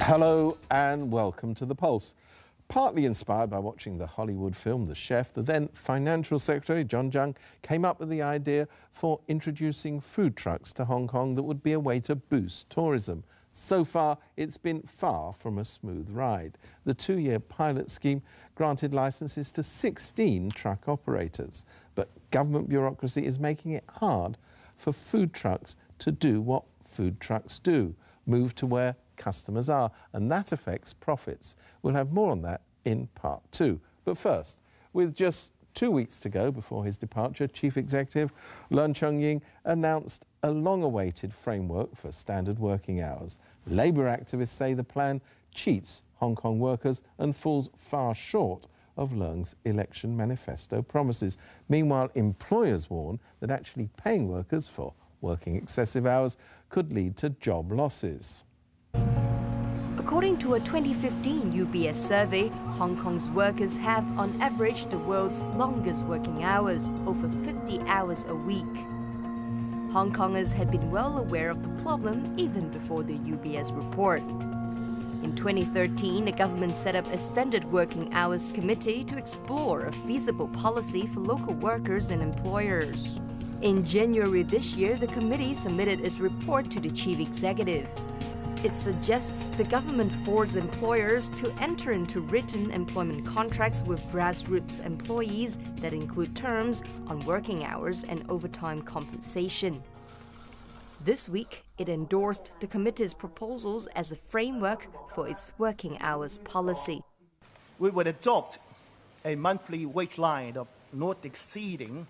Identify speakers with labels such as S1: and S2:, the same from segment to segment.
S1: Hello and welcome to The Pulse. Partly inspired by watching the Hollywood film The Chef, the then Financial Secretary, John Tsang, came up with the idea for introducing food trucks to Hong Kong that would be a way to boost tourism. So far, it's been far from a smooth ride. The 2-year pilot scheme granted licenses to 16 truck operators. But government bureaucracy is making it hard for food trucks to do what food trucks do, move to where customers are, and that affects profits. We'll have more on that in part 2. But first, with just 2 weeks to go before his departure, Chief Executive Leung Chun-ying announced a long-awaited framework for standard working hours. Labour activists say the plan cheats Hong Kong workers and falls far short of Leung's election manifesto promises. Meanwhile, employers warn that actually paying workers for working excessive hours could lead to job losses.
S2: According to a 2015 UBS survey, Hong Kong's workers have, on average, the world's longest working hours, over 50 hours a week. Hong Kongers had been well aware of the problem even before the UBS report. In 2013, the government set up a Standard Working Hours Committee to explore a feasible policy for local workers and employers. In January this year, the committee submitted its report to the chief executive. It suggests the government force employers to enter into written employment contracts with grassroots employees that include terms on working hours and overtime compensation. This week, it endorsed the committee's proposals as a framework for its working hours policy.
S3: We would adopt a monthly wage line of not exceeding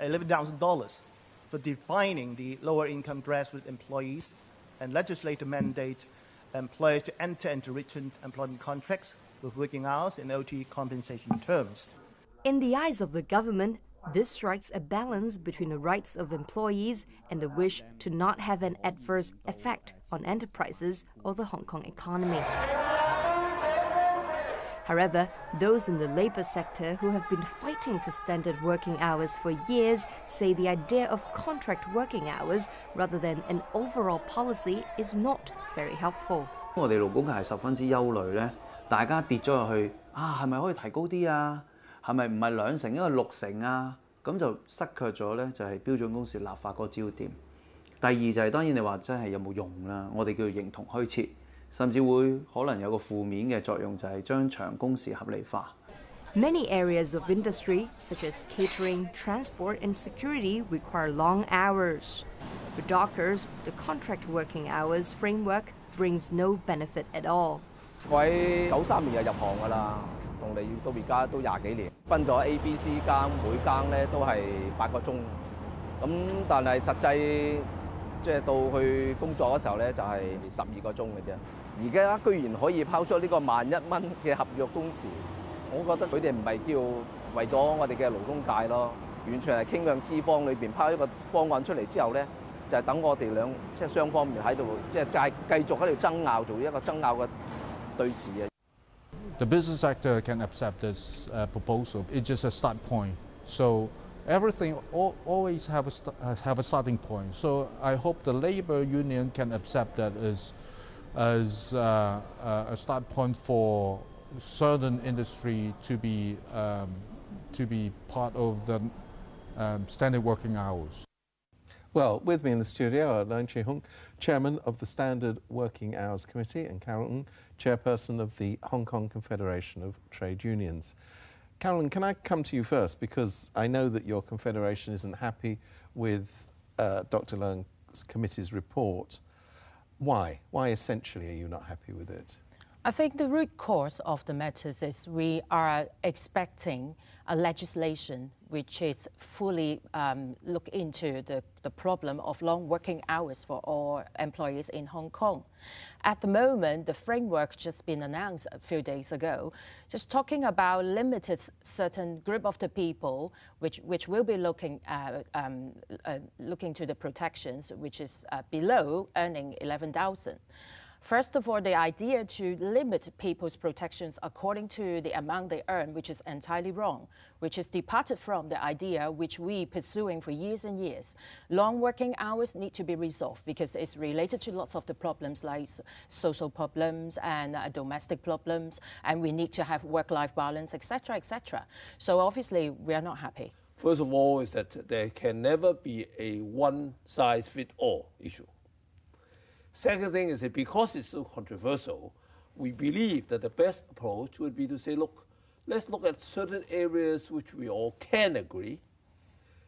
S3: $11,000 for defining the lower income grassroots employees, and legislature mandate employers to enter into written employment contracts with working hours and OT compensation terms.
S2: In the eyes of the government, this strikes a balance between the rights of employees and the wish to not have an adverse effect on enterprises or the Hong Kong economy. However, those in the labour sector who have been fighting for standard working hours for years say the idea of contract working hours rather than an overall policy is not very helpful.
S4: 我哋勞工界係十分之憂慮咧，大家跌咗落去啊，係咪可以提高啲啊？係咪唔係2成，因為6成啊？咁就失卻咗咧，就係標準工時立法個焦點。第二就係當然你話真係有冇用啦，我哋叫做形同虛設。 甚至會可能有個負面嘅作用，就係將長工時合理化。
S2: Many areas of industry, such as catering, transport, and security, require long hours. For dockers, the contract working hours framework brings no benefit at all.
S5: 我喺93年就入行㗎啦，同你到而家都20幾年，分咗 A、B、C 更，每更咧都係8個鐘。咁但係實際即係到去工作嘅時候咧，就係12個鐘嘅啫。 而家居然可以拋出呢個11000蚊嘅合約工時，我覺得佢哋唔係叫為咗我哋嘅勞工界咯，完全係傾向資方裏邊拋一個方案出嚟之後咧，就係等我哋即係雙方面喺度即係繼續喺度爭拗，做一個爭拗嘅對峙啊。
S6: The business sector can accept this proposal. It's just a start point. So everything always have a starting point. So I hope the labor union can accept that as a start point for certain industry to be part of the standard working hours.
S1: Well, with me in the studio are Leung Chun-ying, Chairman of the Standard Working Hours Committee, and Carol Ng, Chairperson of the Hong Kong Confederation of Trade Unions. Carol, can I come to you first, because I know that your confederation isn't happy with Dr. Leung's committee's report. Why? Why essentially are you not happy with it?
S7: I think the root cause of the matters is we are expecting a legislation which is fully look into the problem of long working hours for all employees in Hong Kong. At the moment, the framework just been announced a few days ago, just talking about limited certain group of the people which will be looking to the protections which is below earning 11,000. First of all, the idea to limit people's protections according to the amount they earn, which is entirely wrong, which is departed from the idea which we pursuing for years and years. Long working hours need to be resolved because it's related to lots of the problems like social problems and domestic problems, and we need to have work-life balance, etc., etc. So obviously, we are not happy.
S8: First of all, is that there can never be a one-size-fits-all issue. Second thing is that because it's so controversial, we believe that the best approach would be to say, look, let's look at certain areas which we all can agree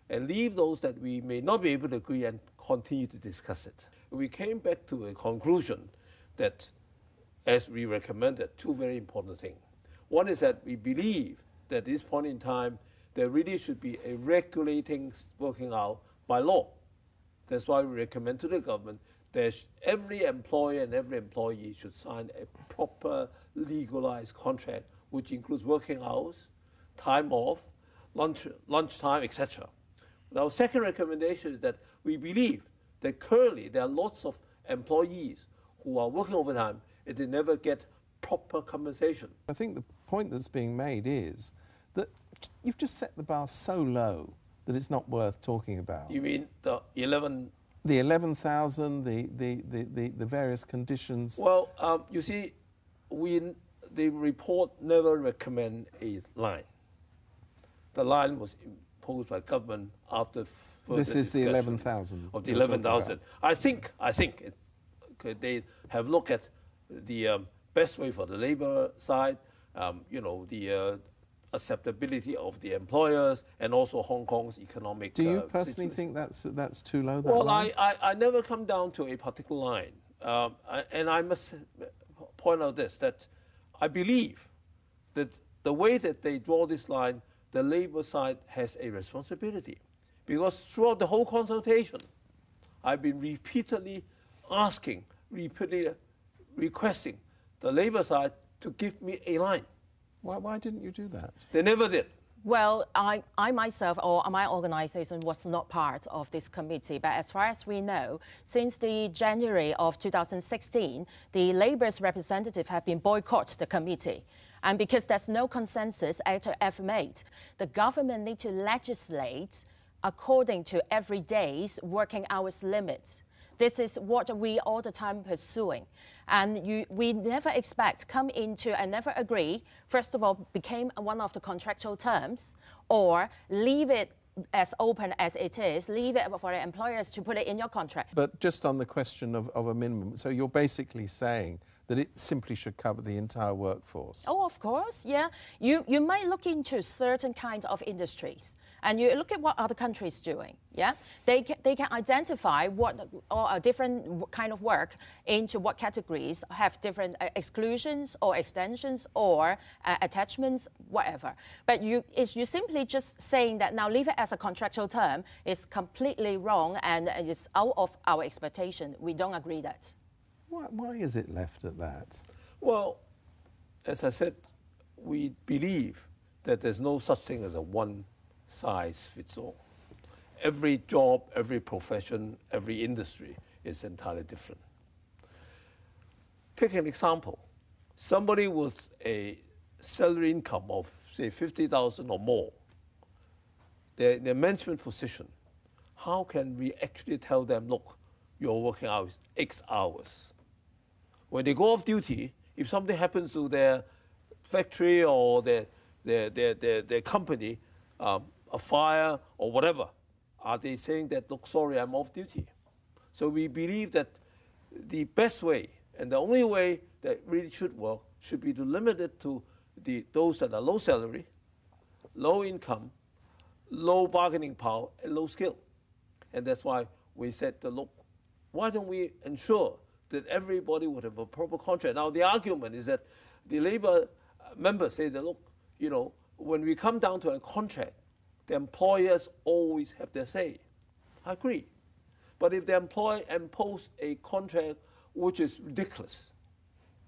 S8: and leave those that we may not be able to agree and continue to discuss it. We came back to a conclusion that, as we recommended, two very important things. One is that we believe that at this point in time, there really should be a regulating working hour by law. That's why we recommend to the government that every employer and every employee should sign a proper legalized contract, which includes working hours, time off, lunchtime, etc. Our second recommendation is that we believe that currently there are lots of employees who are working overtime and they never get proper compensation.
S1: I think the point that's being made is that you've just set the bar so low that it's not worth talking about.
S8: You mean the 11?
S1: The 11,000, the various conditions.
S8: Well, you see, the report never recommend a line. The line was imposed by government after further
S1: This is the
S8: discussion
S1: 11,000.
S8: of the 11,000. I think they have looked at the best way for the labor side, the acceptability of the employers and also Hong Kong's economic
S1: Do you personally
S8: situation.
S1: think that's too low?
S8: Well,
S1: line?
S8: I never come down to a particular line. And I must point out this, that I believe that the way that they draw this line, the labor side has a responsibility. Because throughout the whole consultation, I've been repeatedly requesting the labor side to give me a line.
S1: Why didn't you do that?
S8: They never did.
S7: Well, I myself or my organization was not part of this committee, but as far as we know, since the January of 2016, the Labour's representative have been boycotted the committee. And because there's no consensus ever made, the government need to legislate according to every day's working hours limit. This is what we all the time pursuing. And we never expect come into and never agree, first of all, became one of the contractual terms, or leave it as open as it is, leave it for the employers to put it in your contract.
S1: But just on the question of a minimum, so you're basically saying that it simply should cover the entire workforce?
S7: Oh, of course, yeah. You might look into certain kinds of industries, and you look at what other countries doing, yeah? They can identify what or a different kind of work into what categories have different exclusions or extensions or attachments, whatever. But you simply just saying that now leave it as a contractual term is completely wrong and it's out of our expectation. We don't agree that.
S1: Why is it left at that?
S8: Well, as I said, we believe that there's no such thing as a one-size-fits-all. Every job, every profession, every industry is entirely different. Take an example. Somebody with a salary income of, say, 50,000 or more, their management position, how can we actually tell them, look, your working hours, X hours? When they go off duty, if something happens to their factory or their company, a fire or whatever, are they saying that, look, sorry, I'm off duty? So we believe that the best way and the only way that really should work should be to limit it to those that are low salary, low income, low bargaining power, and low skill. And that's why we said, look, why don't we ensure that everybody would have a proper contract? Now, the argument is that the labor members say that, look, when we come down to a contract, the employers always have their say. I agree. But if the employer imposes a contract which is ridiculous,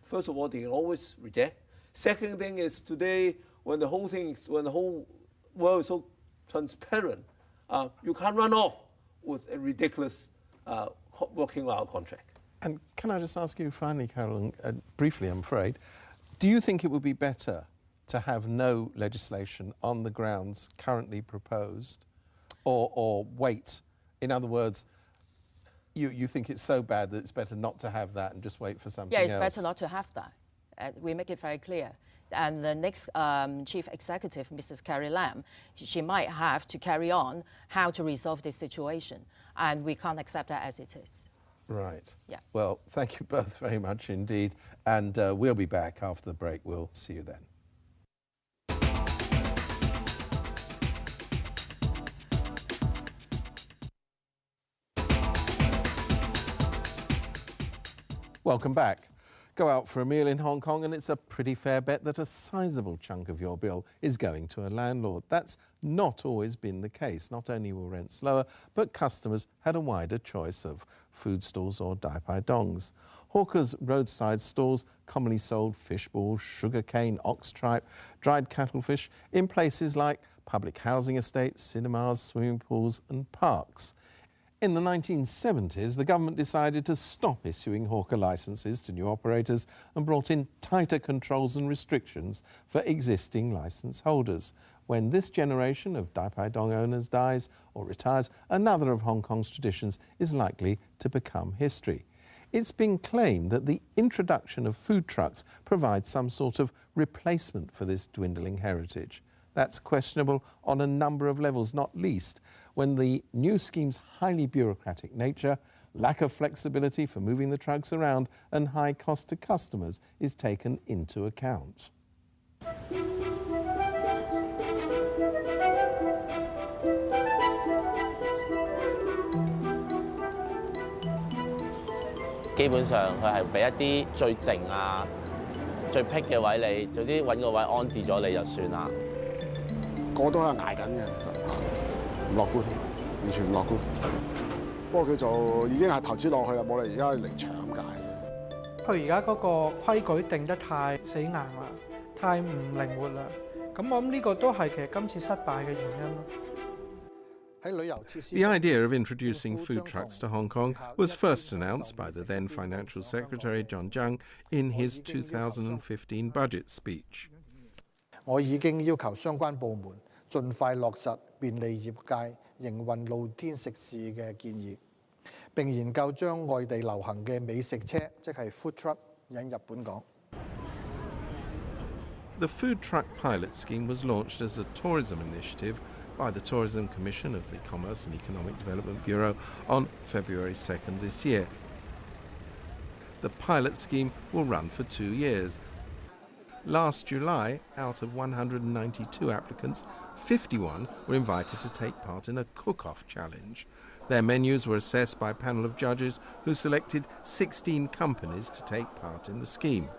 S8: first of all, they can always reject. Second thing is today, when the whole world is so transparent, you can't run off with a ridiculous working hour contract.
S1: And can I just ask you finally, Carol, briefly I'm afraid, do you think it would be better to have no legislation on the grounds currently proposed or wait? In other words, you think it's so bad that it's better not to have that and just wait for something else?
S7: Yeah, it's better not to have that. We make it very clear. And the next chief executive, Mrs. Carrie Lam, she might have to carry on how to resolve this situation. And we can't accept that as it is.
S1: Right.
S7: Yeah.
S1: Well, thank you both very much indeed. And we'll be back after the break. We'll see you then. Welcome back. Go out for a meal in Hong Kong and it's a pretty fair bet that a sizable chunk of your bill is going to a landlord. That's not always been the case. Not only were rents lower, but customers had a wider choice of food stalls or dai pai dongs. Hawkers' roadside stalls commonly sold fish balls, sugarcane, ox tripe, dried cuttlefish in places like public housing estates, cinemas, swimming pools and parks. In the 1970s, the government decided to stop issuing hawker licences to new operators and brought in tighter controls and restrictions for existing licence holders. When this generation of dai pai dong owners dies or retires, another of Hong Kong's traditions is likely to become history. It's been claimed that the introduction of food trucks provides some sort of replacement for this dwindling heritage. That's questionable on a number of levels, not least when the new scheme's highly bureaucratic nature, lack of flexibility for moving the trucks around and high cost to customers is taken into account.
S9: 基本上佢係俾一啲最靜啊、最僻嘅位你，總之揾個位安置咗你就算啦。
S10: 個都係捱緊嘅，唔樂觀，完全唔樂觀。不過佢就已經係投資落去啦，冇理而家嚟搶解嘅。
S11: 佢而家嗰個規矩定得太死硬啦，太唔靈活啦。咁我諗呢個都係其實今次失敗嘅原因咯。
S1: The idea of introducing food trucks to Hong Kong was first announced by the then Financial Secretary John Tsang in his 2015 budget speech.
S12: 我已經要求相關部門盡快落實便利業界營運露天食肆嘅建議，並研究將外地流行嘅美食車，即係 food truck 引入本港。
S1: The food truck pilot scheme was launched as a tourism initiative by the Tourism Commission of the Commerce and Economic Development Bureau on February 2nd this year. The pilot scheme will run for 2 years. Last July, out of 192 applicants, 51 were invited to take part in a cook-off challenge. Their menus were assessed by a panel of judges who selected 16 companies to take part in the scheme.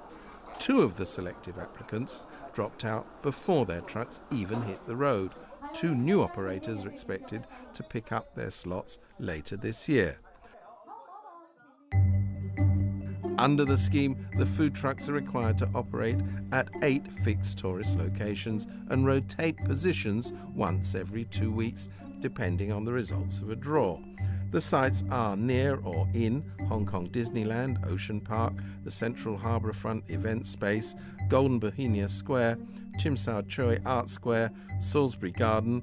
S1: 2 of the selected applicants dropped out before their trucks even hit the road. 2 new operators are expected to pick up their slots later this year. Under the scheme, the food trucks are required to operate at 8 fixed tourist locations and rotate positions once every 2 weeks, depending on the results of a draw. The sites are near or in Hong Kong Disneyland, Ocean Park, the Central Harbourfront Event Space, Golden Bohemia Square, Tsim Sha Tsui Art Square, Salisbury Garden,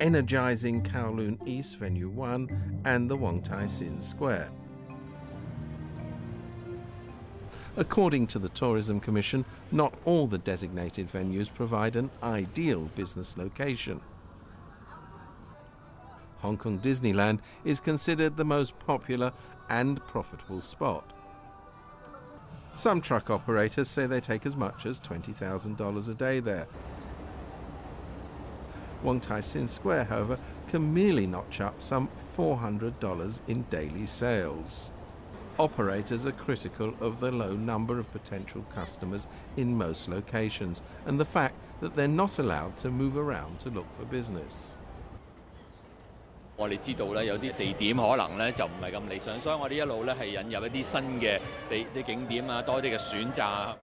S1: Energising Kowloon East Venue 1 and the Wong Tai Sin Square. According to the Tourism Commission, not all the designated venues provide an ideal business location. Hong Kong Disneyland is considered the most popular and profitable spot. Some truck operators say they take as much as $20,000 a day there. Wong Tai Sin Square, however, can merely notch up some $400 in daily sales. Operators are critical of the low number of potential customers in most locations and the fact that they're not allowed to move around to look for business.
S13: 我哋知道咧，有啲地點可能咧就唔係咁理想，所以我哋一路咧係引入一啲新嘅啲景點啊，多啲嘅選擇。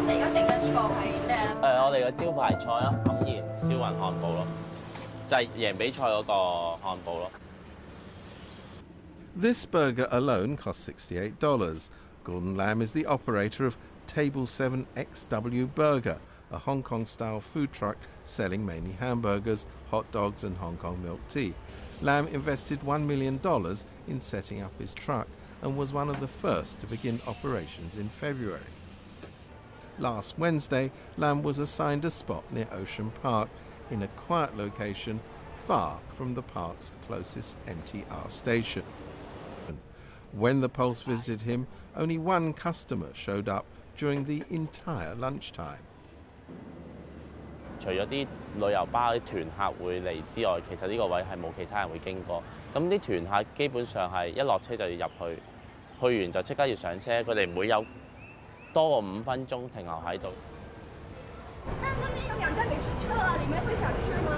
S9: 你而家整緊呢個係咩啊？我哋嘅招牌菜啊，黯然燒雲漢堡咯，就係贏比賽嗰個漢堡咯。
S1: This burger alone costs $68. Gordon Lam is the operator of Table 7 XW Burger, a Hong Kong-style food truck selling mainly hamburgers, hot dogs and Hong Kong milk tea. Lam invested $1 million in setting up his truck and was one of the first to begin operations in February. Last Wednesday, Lam was assigned a spot near Ocean Park in a quiet location far from the park's closest MTR station. When the Pulse visited him, only one customer showed up during the entire lunchtime.
S9: 除咗啲旅遊巴啲團客會嚟之外，其實呢個位係冇其他人會經過。咁啲團客基本上係一落車就要入去，去完就即刻要上車，佢哋唔會有多過5分鐘停留喺度。
S14: 那边有2站美食车啊，你们会想吃吗？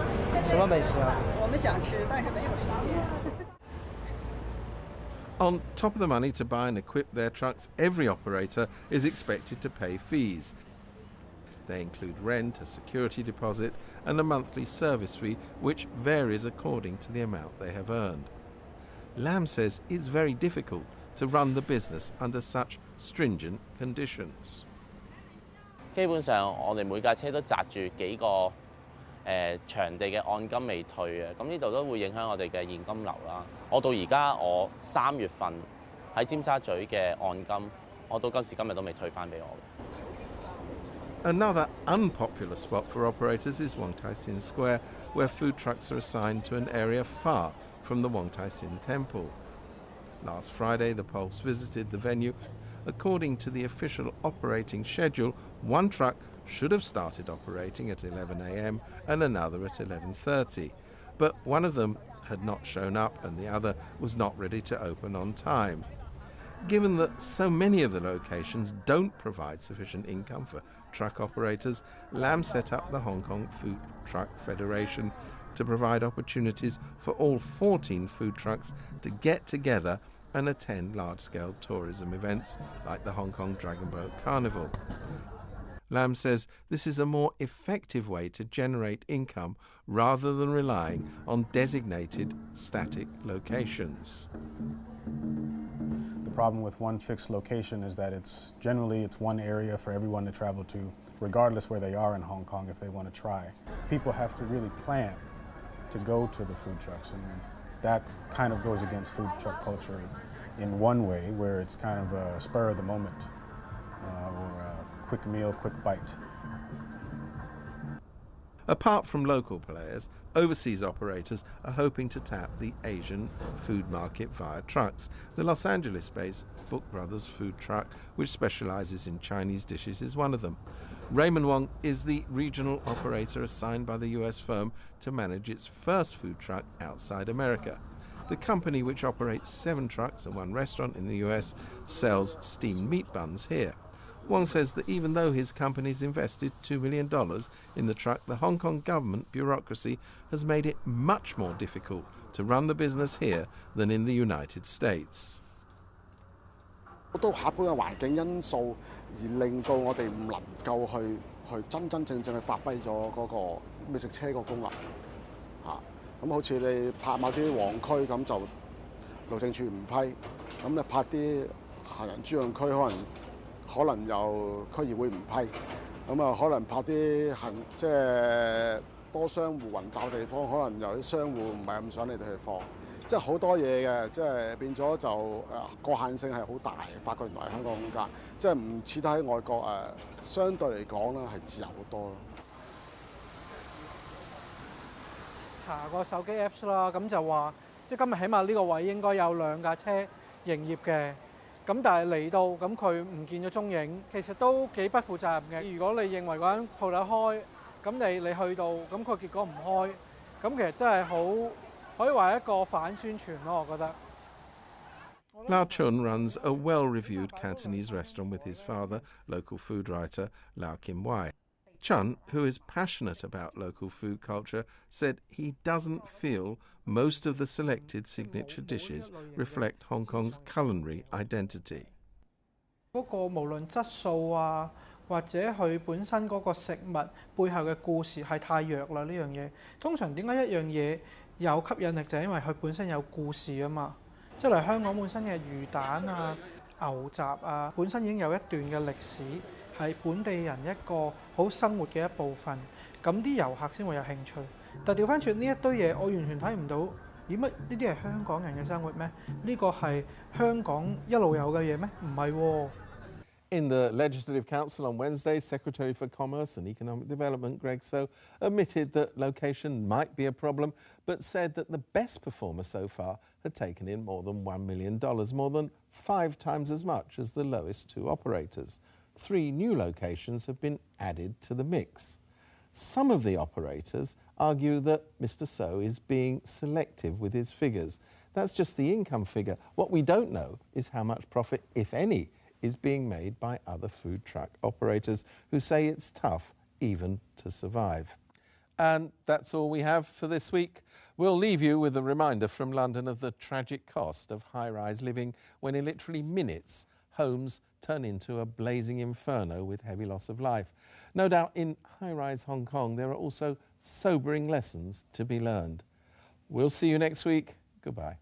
S15: 什么美食啊？
S14: 我们想吃，但是没有时间。
S1: On top of the money to buy and equip their trucks, every operator is expected to pay fees. They include rent, a security deposit, and a monthly service fee, which varies according to the amount they have earned. Lam says it's very difficult to run the business under such stringent conditions.
S9: 基本上，我哋每架車都擲住幾個場地嘅按金未退嘅，咁呢度都會影響我哋嘅現金流啦。我到而家我3月份喺尖沙咀嘅按金，我到今時今日都未退翻俾我。
S1: Another unpopular spot for operators is Wong Tai Sin Square, where food trucks are assigned to an area far from the Wong Tai Sin Temple. Last Friday, the Pulse visited the venue. According to the official operating schedule, one truck should have started operating at 11 a.m. and another at 11:30, but one of them had not shown up and the other was not ready to open on time. Given that so many of the locations don't provide sufficient income for truck operators, Lam set up the Hong Kong Food Truck Federation to provide opportunities for all 14 food trucks to get together and attend large-scale tourism events like the Hong Kong Dragon Boat Carnival. Lam says this is a more effective way to generate income rather than relying on designated static locations.
S16: The problem with one fixed location is that it's one area for everyone to travel to, regardless where they are in Hong Kong if they want to try. People have to really plan to go to the food trucks, and that kind of goes against food truck culture in one way, where it's kind of a spur of the moment or a quick meal, quick bite.
S1: Apart from local players, overseas operators are hoping to tap the Asian food market via trucks. The Los Angeles-based Book Brothers food truck, which specializes in Chinese dishes, is one of them. Raymond Wong is the regional operator assigned by the US firm to manage its first food truck outside America. The company, which operates 7 trucks and 1 restaurant in the US, sells steamed meat buns here. Wong says that even though his company's invested $2 million in the truck, the Hong Kong government bureaucracy has made it much more difficult to run the business here than in the United States.
S10: 好多客觀嘅環境因素而令到我哋唔能夠去真正去發揮咗嗰個美食車個功能嚇。咁好似你拍某啲旺區咁就路政署唔批，咁你拍啲行人專用區可能有區議會唔批，咁啊可能拍啲即係多商戶混雜地方，可能有啲商戶唔係咁想你哋去放，即係好多嘢嘅，即係變咗就個限性係好大。發覺原來香港空間，即係唔似得喺外國相對嚟講咧係自由好多咯。
S11: 查個手機 Apps 啦，咁就話即係今日起碼呢個位應該有2架車營業嘅。咁但係嚟到咁佢唔見咗蹤影，其實都幾不負責任嘅。如果你認為嗰間鋪頭開，咁你去到咁佢結果唔開，咁其實真係好可以話一個反宣傳咯，我覺得。
S1: Lau Chun runs a well-reviewed Cantonese restaurant with his father, local food writer Lau Kim Wai. Chun, who is passionate about local food culture, said he doesn't feel most of the selected signature dishes reflect Hong Kong's culinary identity.
S11: 嗰個無論質素啊，或者佢本身嗰個食物背後嘅故事係太弱啦。呢樣嘢通常點解一樣嘢有吸引力就係因為佢本身有故事啊嘛。即係例如香港本身嘅魚蛋啊、牛雜啊，本身已經有一段嘅歷史，係本地人一個好生活嘅一部分。咁啲遊客先會有興趣。但調翻轉呢一堆嘢，我完全睇唔到。咦，乜呢啲係香港人嘅生活咩？呢個係香港一路有嘅嘢咩？唔係喎。
S1: In the Legislative Council on Wednesday, Secretary for Commerce and Economic Development Greg So admitted that location might be a problem, but said that the best performer so far had taken in more than $1 million, more than 5 times as much as the lowest 2 operators. 3 new locations have been added to the mix. Some of the operators argue that Mr. So is being selective with his figures. That's just the income figure. What we don't know is how much profit, if any, is being made by other food truck operators who say it's tough even to survive. And that's all we have for this week. We'll leave you with a reminder from London of the tragic cost of high-rise living when in literally minutes homes turn into a blazing inferno with heavy loss of life. No doubt in high-rise Hong Kong there are also sobering lessons to be learned. We'll see you next week. Goodbye.